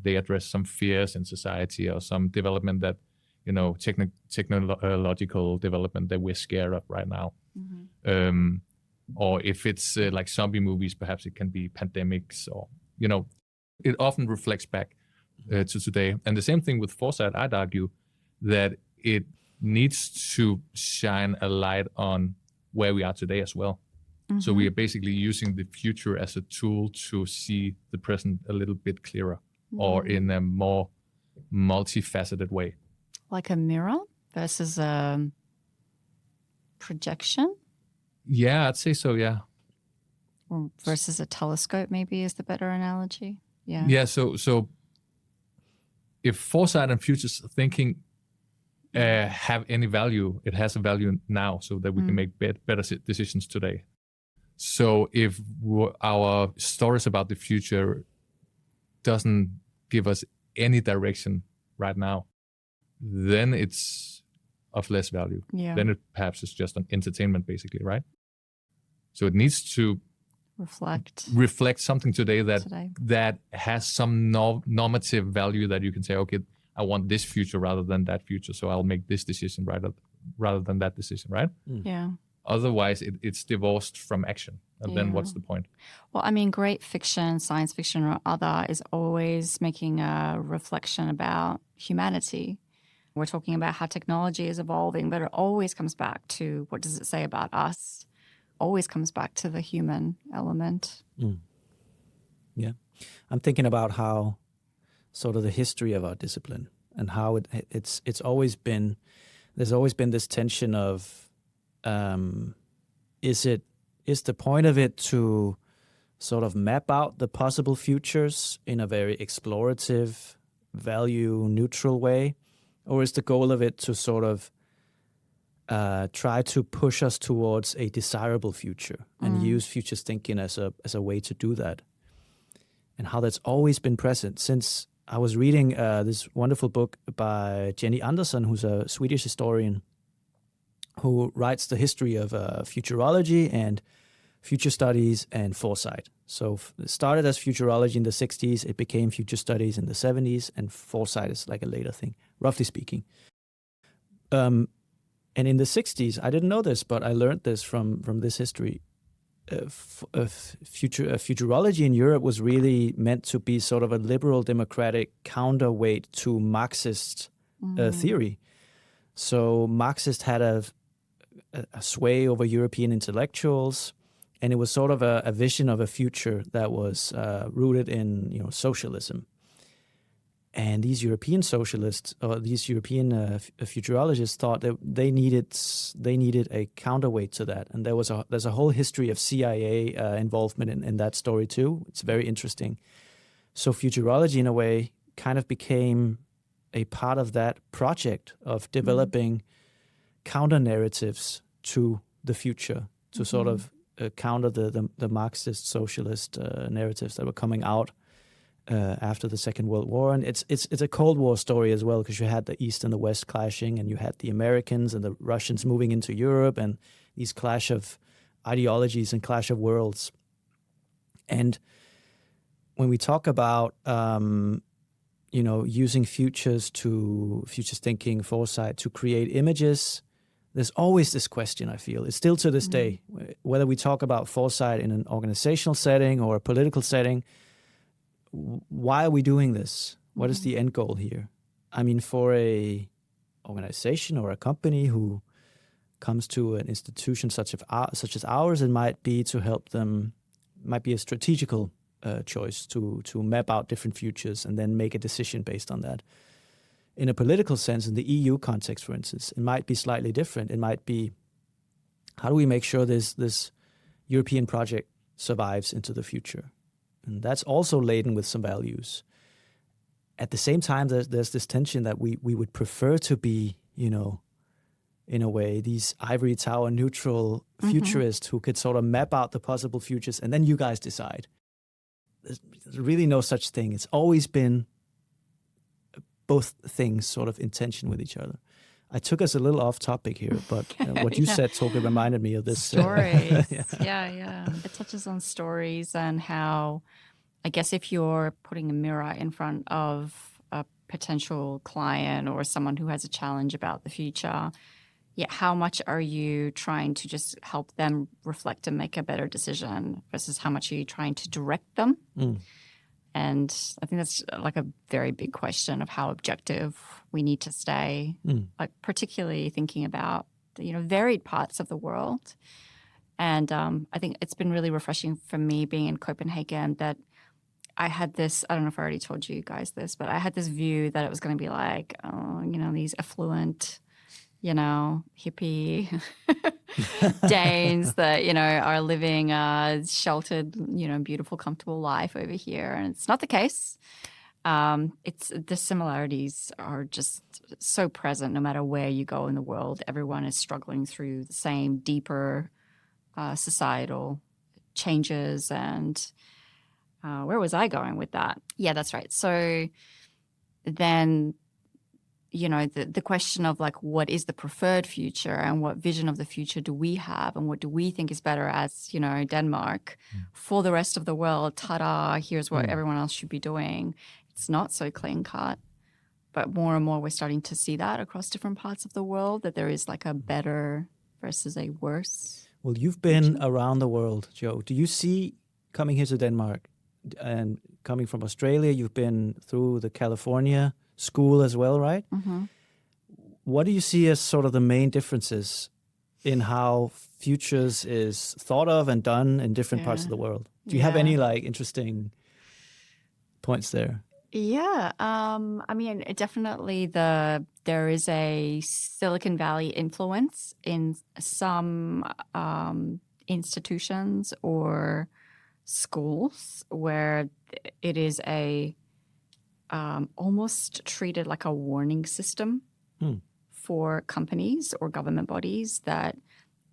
They address some fears in society or some development that, you know, technological development that we're scared of right now. Or if it's like zombie movies, perhaps it can be pandemics or, you know, it often reflects back to today. And the same thing with foresight, I'd argue that it needs to shine a light on where we are today as well. So we are basically using the future as a tool to see the present a little bit clearer or in a more multifaceted way. Like a mirror versus a projection? Yeah, I'd say so, yeah. Or versus a telescope maybe is the better analogy. Yeah. Yeah, so if foresight and future thinking have any value, it has a value now so that we can make better decisions today. So if our stories about the future doesn't give us any direction right now, then it's of less value. Yeah. Then it perhaps is just an entertainment basically, right? So it needs to reflect something today that has some normative value that you can say, okay, I want this future rather than that future, so I'll make this decision rather than that decision, right? Yeah. Otherwise, it's divorced from action. And then what's the point? Well, I mean, great fiction, science fiction or other, is always making a reflection about humanity. We're talking about how technology is evolving, but it always comes back to what does it say about us? Always comes back to the human element. Yeah. I'm thinking about how sort of the history of our discipline and how it's always been, there's always been this tension of, is the point of it to sort of map out the possible futures in a very explorative, value neutral way? Or is the goal of it to sort of try to push us towards a desirable future and use futures thinking as a way to do that? And how that's always been present since I was reading this wonderful book by Jenny Andersson, who's a Swedish historian who writes the history of futurology and future studies and foresight. So it started as futurology in the 60s, it became future studies in the 70s, and foresight is like a later thing, roughly speaking. And in the 60s, I didn't know this, but I learned this from this history. Futurology in Europe was really meant to be sort of a liberal democratic counterweight to Marxist theory. So Marxists had a sway over European intellectuals, and it was sort of a vision of a future that was rooted in socialism. And these European socialists, or these European futurologists, thought that they needed a counterweight to that. And there's a whole history of CIA involvement in that story too. It's very interesting. So futurology, in a way, kind of became a part of that project of developing counter narratives to the future, to sort of counter the Marxist socialist narratives that were coming out after the Second World War. And it's a Cold War story as well, because you had the East and the West clashing, and you had the Americans and the Russians moving into Europe, and these clash of ideologies and clash of worlds. And when we talk about using futures thinking, foresight to create images, there's always this question, I feel. It's still to this day, whether we talk about foresight in an organizational setting or a political setting, why are we doing this? What is the end goal here? I mean, for a organization or a company who comes to an institution such as ours, it might be to help them, might be a strategical choice to map out different futures and then make a decision based on that. In a political sense, in the EU context, for instance, it might be slightly different. It might be, how do we make sure this European project survives into the future? And that's also laden with some values. At the same time, there's this tension that we would prefer to be, in a way, these ivory tower neutral futurists who could sort of map out the possible futures, and then you guys decide. There's really no such thing. It's always been both things sort of in tension with each other. I took us a little off topic here, but what you said, Toke, reminded me of this. Stories. Yeah. It touches on stories and how, I guess if you're putting a mirror in front of a potential client or someone who has a challenge about the future, how much are you trying to just help them reflect and make a better decision versus how much are you trying to direct them? And I think that's like a very big question of how objective we need to stay, like particularly thinking about the, varied parts of the world. And I think it's been really refreshing for me being in Copenhagen that I had this, I don't know if I already told you guys this, but I had this view that it was going to be like, these affluent, hippie Danes that, are living a sheltered, beautiful, comfortable life over here. And it's not the case. It's the similarities are just so present no matter where you go in the world. Everyone is struggling through the same deeper societal changes. And where was I going with that? Yeah, that's right. So then the question of like, what is the preferred future and what vision of the future do we have and what do we think is better as, Denmark for the rest of the world? Ta-da, here's what everyone else should be doing. It's not so clean cut, but more and more we're starting to see that across different parts of the world, that there is like a better versus a worse. Well, you've been around the world, Jo. Do you see, coming here to Denmark and coming from Australia, you've been through the California school as well, right? What do you see as sort of the main differences in how futures is thought of and done in different parts of the world? Do you have any like interesting points there? Yeah, I mean, definitely there is a Silicon Valley influence in some institutions or schools where it is a almost treated like a warning system for companies or government bodies that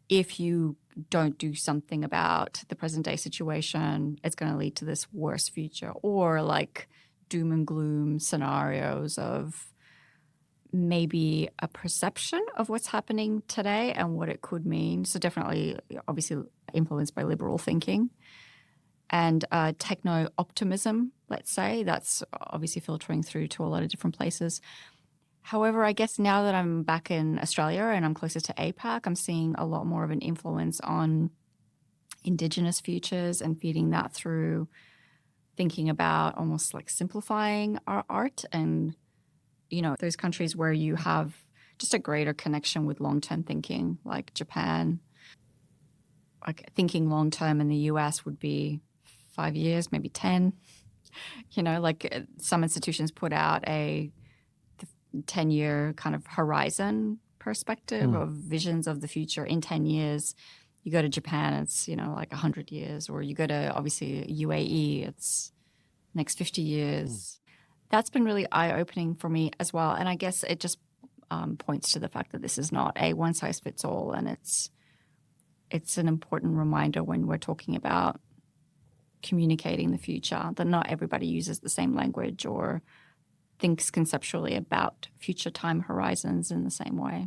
if you don't do something about the present day situation, it's going to lead to this worse future, or like doom and gloom scenarios of maybe a perception of what's happening today and what it could mean. So definitely, obviously influenced by liberal thinking. And techno-optimism, let's say, that's obviously filtering through to a lot of different places. However, I guess now that I'm back in Australia and I'm closer to APAC, I'm seeing a lot more of an influence on Indigenous futures and feeding that through thinking about almost like simplifying our art and, those countries where you have just a greater connection with long-term thinking, like Japan. Like thinking long-term in the US would be 5 years, maybe 10. Like some institutions put out a 10-year kind of horizon perspective of visions of the future in 10 years. You go to Japan, it's, like 100 years. Or you go to, obviously, UAE, it's next 50 years. That's been really eye-opening for me as well. And I guess it just points to the fact that this is not a one-size-fits-all, and it's it's an important reminder when we're talking about communicating the future that not everybody uses the same language or thinks conceptually about future time horizons in the same way.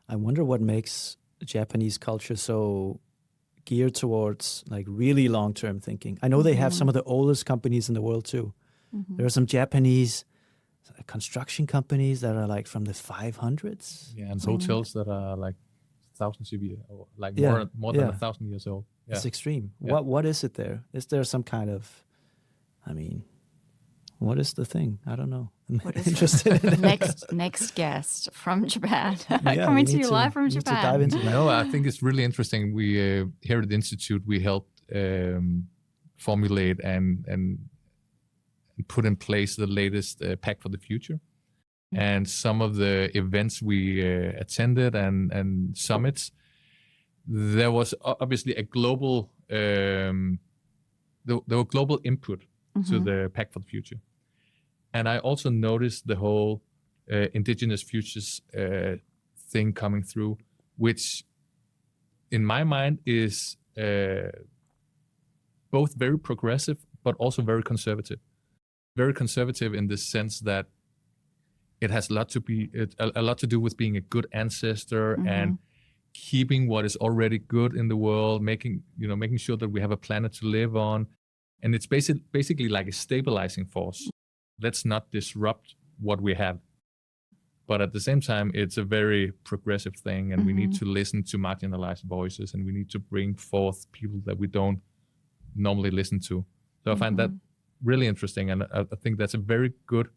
I wonder what makes Japanese culture so geared towards like really long-term thinking. I know they have some of the oldest companies in the world too. There are some Japanese construction companies that are like from the 500s. Yeah, and hotels that are like thousands of years, or like more than 1,000 years old. Yeah. It's extreme. Yeah. What is it there? Is there some kind of, I mean, what is the thing? I don't know. I'm interested in that. Next guest from Japan. Yeah, Coming we to need you live from we need Japan. to dive into that. No, I think it's really interesting. We here at the Institute, we helped formulate and put in place the latest Pact for the Future. And some of the events we attended and summits, there was obviously a global, there were global input to the Pact for the Future. And I also noticed the whole indigenous futures thing coming through, which in my mind is both very progressive, but also very conservative. Very conservative in the sense that it has a lot to do with being a good ancestor and keeping what is already good in the world, making sure that we have a planet to live on. And it's basically like a stabilizing force. Let's not disrupt what we have. But at the same time, it's a very progressive thing, and we need to listen to marginalized voices, and we need to bring forth people that we don't normally listen to. So I find that really interesting, and I think that's a very good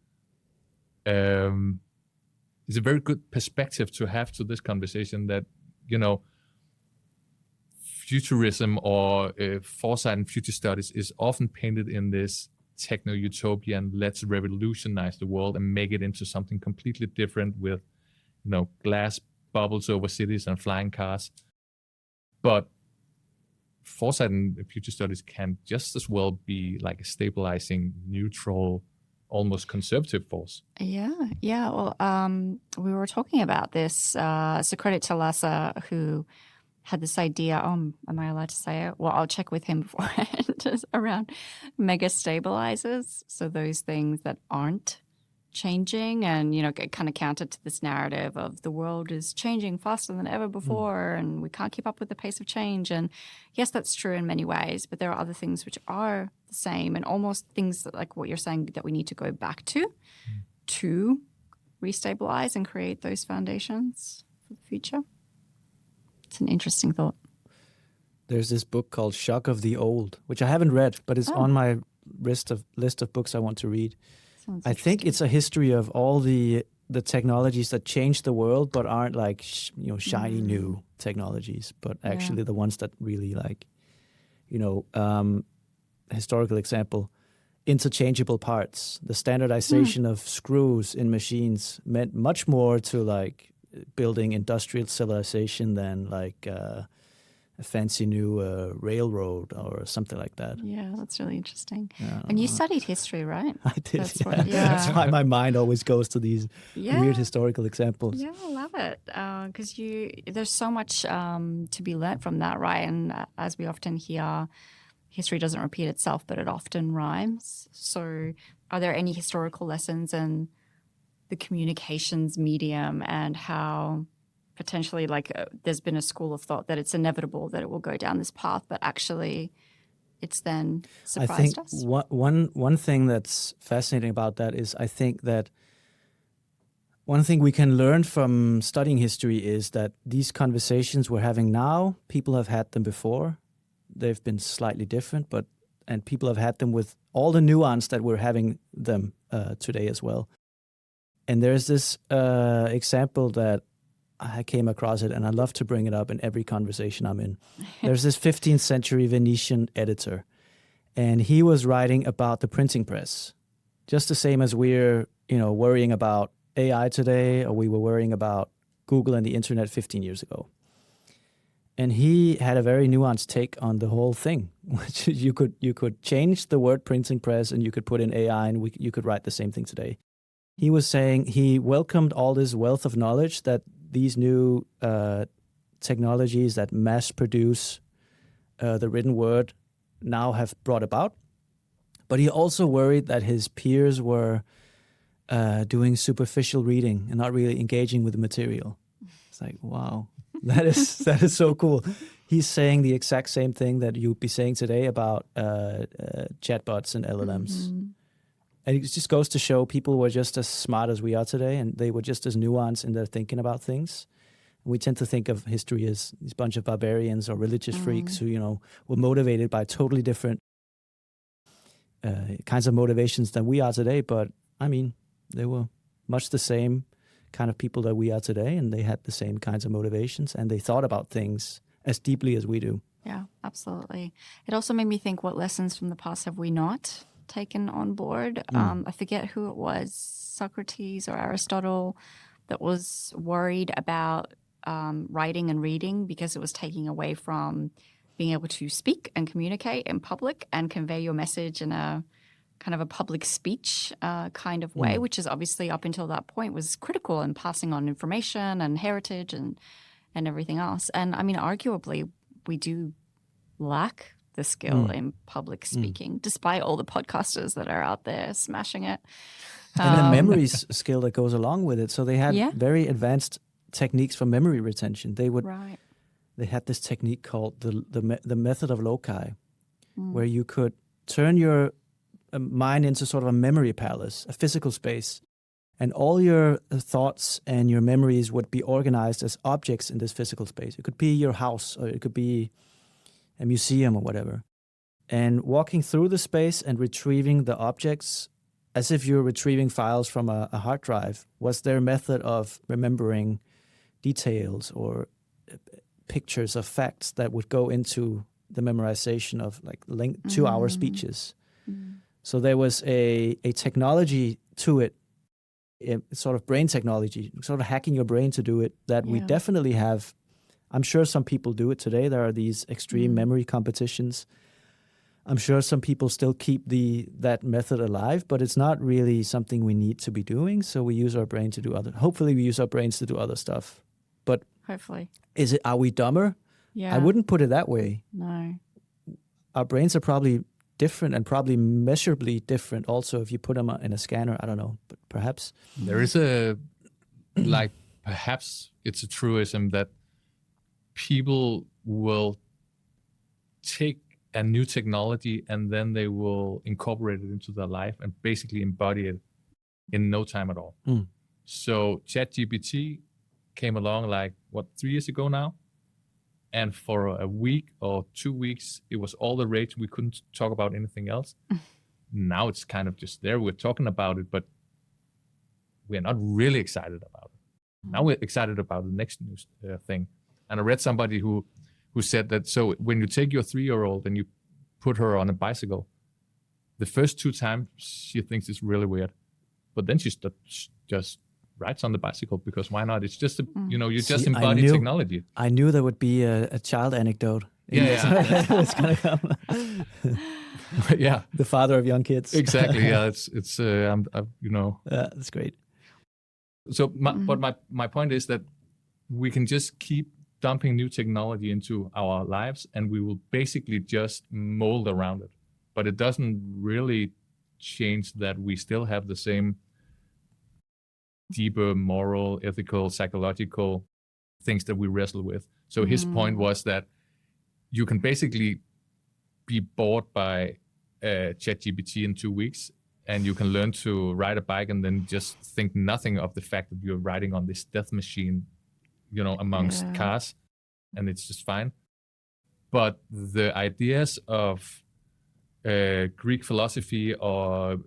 it's a very good perspective to have to this conversation, that futurism or foresight and future studies is often painted in this techno-utopian, let's revolutionize the world and make it into something completely different with glass bubbles over cities and flying cars. But foresight and future studies can just as well be like a stabilizing, neutral, almost conservative force. Yeah. Well, we were talking about this. So credit to Lasse, who had this idea. Am I allowed to say it? Well, I'll check with him beforehand. Just around mega stabilizers. So those things that aren't changing, and get kind of counter to this narrative of the world is changing faster than ever before, and we can't keep up with the pace of change. And yes, that's true in many ways, but there are other things which are the same, and almost things that, like what you're saying, that we need to go back to restabilize and create those foundations for the future. It's an interesting thought. There's this book called Shock of the Old, which I haven't read, but it's on my list of books I want to read. I think it's a history of all the technologies that change the world, but aren't like shiny new technologies, but actually the ones that really historical example, interchangeable parts. The standardization of screws in machines meant much more to like building industrial civilization than like a fancy new railroad or something like that. Yeah, that's really interesting. And you studied history, right? I did. That's why my mind always goes to these weird historical examples. Yeah, I love it, because there's so much to be learned from that, right? And as we often hear, history doesn't repeat itself, but it often rhymes. So are there any historical lessons in the communications medium, and how potentially there's been a school of thought that it's inevitable that it will go down this path, but actually it's then surprised us? I think one thing that's fascinating about that is I think that one thing we can learn from studying history is that these conversations we're having now, people have had them before. They've been slightly different, and people have had them with all the nuance that we're having them today as well. And there's this example that I came across it, and I love to bring it up in every conversation I'm in. There's this 15th century Venetian editor, and he was writing about the printing press, just the same as we're worrying about AI today, or we were worrying about Google and the internet 15 years ago. And he had a very nuanced take on the whole thing, which you could change the word printing press and you could put in AI, and you could write the same thing today. He was saying he welcomed all this wealth of knowledge that these new technologies that mass produce the written word now have brought about. But he also worried that his peers were doing superficial reading and not really engaging with the material. It's like, wow, that is so cool. He's saying the exact same thing that you'd be saying today about chatbots and LLMs. Mm-hmm. And it just goes to show people were just as smart as we are today, and they were just as nuanced in their thinking about things. We tend to think of history as this bunch of barbarians or religious freaks who, were motivated by totally different kinds of motivations than we are today. But I mean, they were much the same kind of people that we are today, and they had the same kinds of motivations, and they thought about things as deeply as we do. Yeah, absolutely. It also made me think, what lessons from the past have we not taken on board? I forget who it was, Socrates or Aristotle, that was worried about writing and reading because it was taking away from being able to speak and communicate in public and convey your message in a kind of a public speech kind of way, which is obviously up until that point was critical in passing on information and heritage and everything else. And I mean, arguably, we do lack the skill in public speaking, despite all the podcasters that are out there smashing it. And the memory skill that goes along with it. So they had very advanced techniques for memory retention. They had this technique called the method of loci, where you could turn your mind into sort of a memory palace, a physical space, and all your thoughts and your memories would be organized as objects in this physical space. It could be your house, or it could be a museum or whatever. And walking through the space and retrieving the objects as if you're retrieving files from a hard drive was their method of remembering details or pictures of facts that would go into the memorization of like 2-hour speeches. So there was a technology to it, sort of brain technology, sort of hacking your brain to do it, that we definitely have. I'm sure some people do it today. There are these extreme memory competitions. I'm sure some people still keep that method alive, but it's not really something we need to be doing. So we use our brain to do hopefully we use our brains to do other stuff. But hopefully. Are we dumber? Yeah. I wouldn't put it that way. No. Our brains are probably different and probably measurably different also if you put them in a scanner. I don't know, but perhaps. There is perhaps it's a truism that people will take a new technology and then they will incorporate it into their life and basically embody it in no time at all. So ChatGPT came along 3 years ago now, and for a week or 2 weeks it was all the rage. We couldn't talk about anything else. Now it's kind of just there. We're talking about it, but we're not really excited about it. Now we're excited about the next news thing. And I read somebody who said that, so when you take your 3-year-old and you put her on a bicycle, the first 2 times she thinks it's really weird, but then she just rides on the bicycle because why not? It's just you just embody technology. I knew there would be a child anecdote. Yeah. It's gonna come. Yeah, the father of young kids. Exactly. Yeah, it's that's great. So, but my point is that we can just keep dumping new technology into our lives, and we will basically just mold around it. But it doesn't really change that we still have the same deeper moral, ethical, psychological things that we wrestle with. So his point was that you can basically be bored by ChatGPT in 2 weeks, and you can learn to ride a bike and then just think nothing of the fact that you're riding on this death machine, amongst cars, and it's just fine. But the ideas of Greek philosophy or,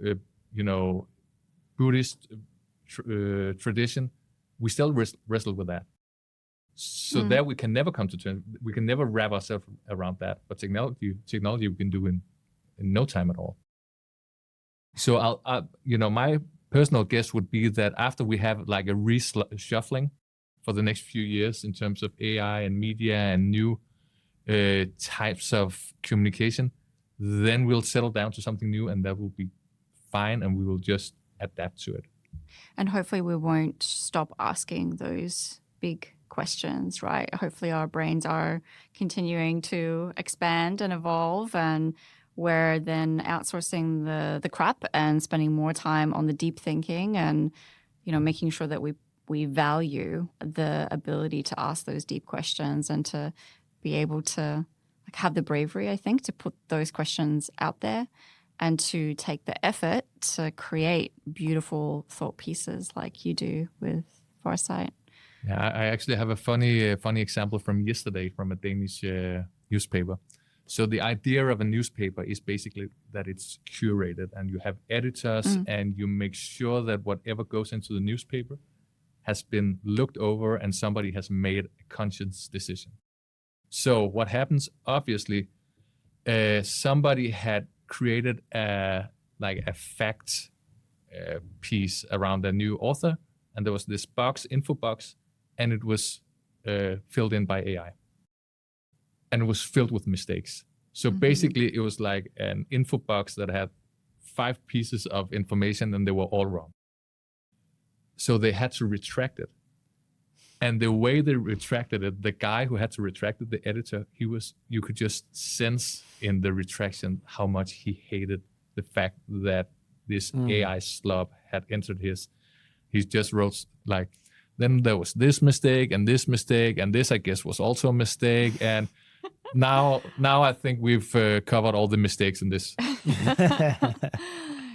Buddhist tradition, we still wrestle with that. So there we can never come to terms. We can never wrap ourselves around that. But technology we can do in no time at all. So my personal guess would be that after we have like a reshuffling for the next few years in terms of AI and media and new types of communication, then we'll settle down to something new, and that will be fine, and we will just adapt to it. And hopefully we won't stop asking those big questions, right? Hopefully our brains are continuing to expand and evolve, and we're then outsourcing the crap and spending more time on the deep thinking and, making sure that we value the ability to ask those deep questions and to be able to have the bravery, I think, to put those questions out there and to take the effort to create beautiful thought pieces like you do with FARSIGHT. Yeah, I actually have a funny example from yesterday from a Danish newspaper. So the idea of a newspaper is basically that it's curated and you have editors and you make sure that whatever goes into the newspaper has been looked over and somebody has made a conscious decision. So what happens, obviously, somebody had created a fact piece around a new author, and there was this info box, and it was filled in by AI. And it was filled with mistakes. So basically, it was like an info box that had 5 pieces of information, and they were all wrong. So they had to retract it. And the way they retracted it, the guy who had to retract it, the editor, you could just sense in the retraction how much he hated the fact that this AI slob had entered he just wrote then there was this mistake, and this I guess was also a mistake. And now I think we've covered all the mistakes in this.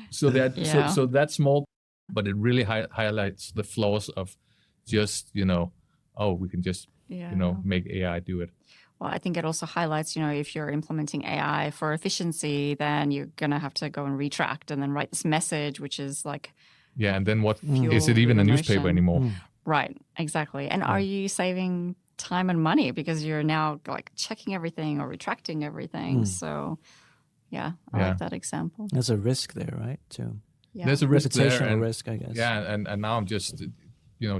So that's small, but it really highlights the flaws of just, we can just, make AI do it. Well, I think it also highlights, if you're implementing AI for efficiency, then you're going to have to go and retract and then write this message, which is like... Yeah, and then what is it even a newspaper anymore? Right, exactly. And are you saving time and money because you're now checking everything or retracting everything? So, I like that example. There's a risk there, right? Too. Yeah. There's a risk there. Reputational risk, I guess. Yeah, and now I'm just...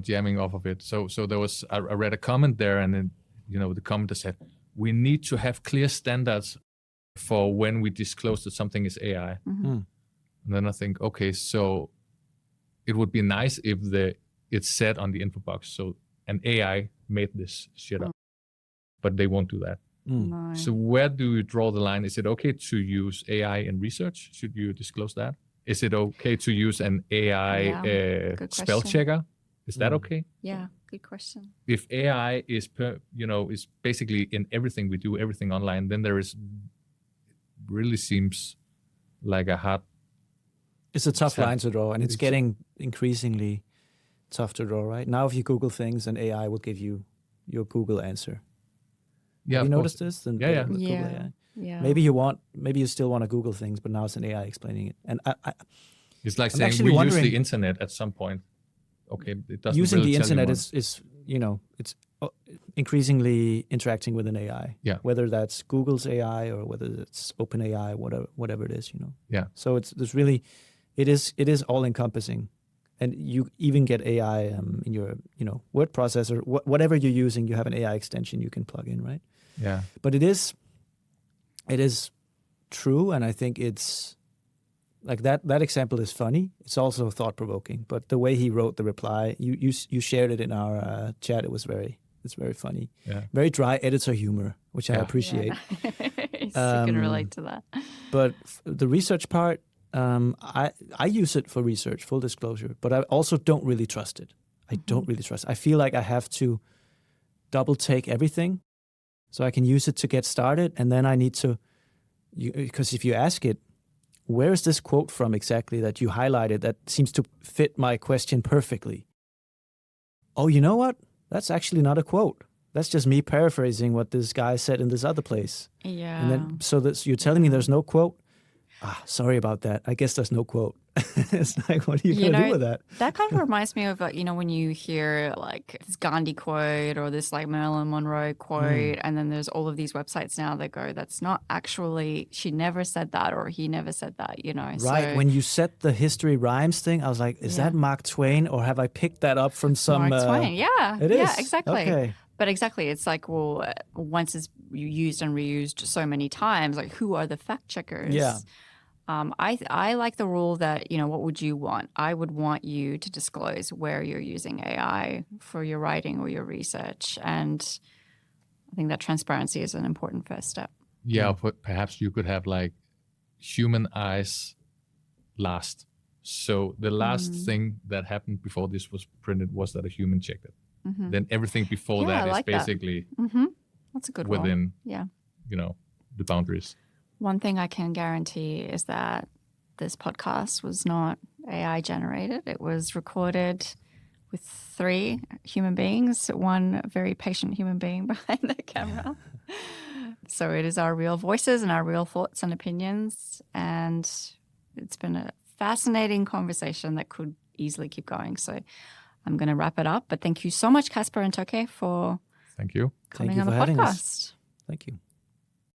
jamming off of it. So there was, I read a comment there, and then, the commenter said, we need to have clear standards for when we disclose that something is AI. And then I think, okay, so it would be nice if it's said on the info box, so an AI made this shit up, but they won't do that. No. So where do you draw the line? Is it okay to use AI in research? Should you disclose that? Is it okay to use an AI spell checker? Is that okay? Yeah, good question. If AI is is basically in everything we do, everything online, then really seems like a hard... It's a tough line to draw, and it's getting increasingly tough to draw, right? Now if you Google things, an AI will give you your Google answer. Yeah, have you noticed this? Yeah. Maybe you still want to Google things, but now it's an AI explaining it. And it's like I'm saying we use the internet at some point. Okay, it doesn't using really the tell internet you is it's increasingly interacting with an AI. Yeah. Whether that's Google's AI or whether it's OpenAI, whatever it is, Yeah. So it is all encompassing, and you even get AI in your word processor, whatever you're using, you have an AI extension you can plug in, right? Yeah. But it is true, and I think it's like that example is funny. It's also thought-provoking. But the way he wrote the reply, you shared it in our chat. It's very funny. Yeah. Very dry editor humor, which I appreciate. Yeah. You can relate to that. But the research part, I use it for research, full disclosure. But I also don't really trust it. I don't really trust it. I feel like I have to double-take everything so I can use it to get started. And then I need to, because if you ask it, where is this quote from exactly that you highlighted that seems to fit my question perfectly? Oh, you know what? That's actually not a quote. That's just me paraphrasing what this guy said in this other place. Yeah. And then, so you're telling me there's no quote? Sorry about that. I guess there's no quote. It's like, what are you going to do with that? That kind of reminds me of, when you hear this Gandhi quote or this Marilyn Monroe quote, and then there's all of these websites now that go, that's not actually, she never said that or he never said that, Right. So, when you said the history rhymes thing, I was like, is that Mark Twain or have I picked that up from some... Mark Twain, yeah. It is? Yeah, exactly. Okay. But exactly, it's like, well, once it's used and reused so many times, who are the fact checkers? Yeah. I like the rule that, what would you want? I would want you to disclose where you're using AI for your writing or your research. And I think that transparency is an important first step. Yeah, but perhaps you could have like human eyes last. So the last thing that happened before this was printed was that a human checked it. Then everything before that is basically that's a good within, rule. Yeah. The boundaries. One thing I can guarantee is that this podcast was not AI generated. It was recorded with 3 human beings, one very patient human being behind the camera. So it is our real voices and our real thoughts and opinions. And it's been a fascinating conversation that could easily keep going. So I'm going to wrap it up. But thank you so much, Casper and Toke, for Thank you. coming Thank you on for the having podcast. us. Thank you.